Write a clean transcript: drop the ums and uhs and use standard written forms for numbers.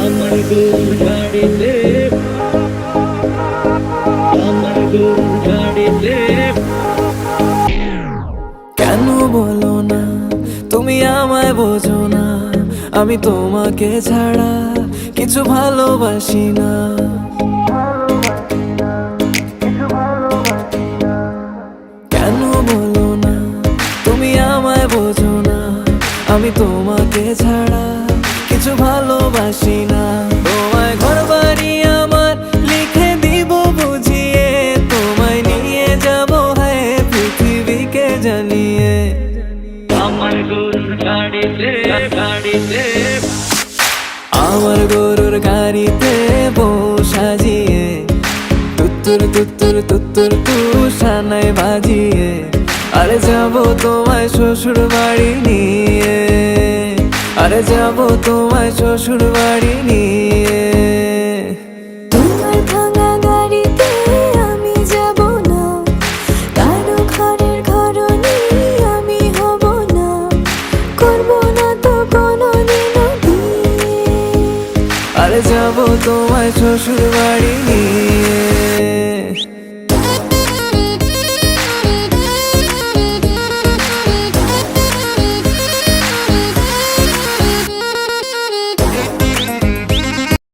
আমার গরুর গাড়িতে, আমার গরুর গাড়িতে। কেন বলো না তুমি আমায় বোঝো না, আমি তোমাকে ছাড়া কিছু ভালোবাসি না। কেন বলো না তুমি আমায় বোঝো না, আমি তোমাকে ছাড়া কিছু ভালোবাসি না। তোমায় ঘর বাড়ি আমার লিখে দিব বুঝিয়ে, তোমায় নিয়ে যাব হ্যাঁ পৃথিবীকে জানিয়ে। আমার গরুর গাড়িতে, গাড়িতে, আমার গরুর গাড়িতে বউ সাজিয়ে, তুত্তুর তুত্তুর তুত্তুর তুষানায় বাজিয়ে, আরে যাবো তোমায় শ্বশুর বাড়ি নিয়ে, আরে যাবো তোমায় শ্বশুর বাড়ি নিয়ে। তোমার ভাঙা গাড়িতে আমি যাব না, কারো ঘরের ঘরনি আমি হব না, করব না তো কোনোদিনও বিয়ে। আরে যাবো তোমায় শ্বশুর বাড়ি নিয়ে।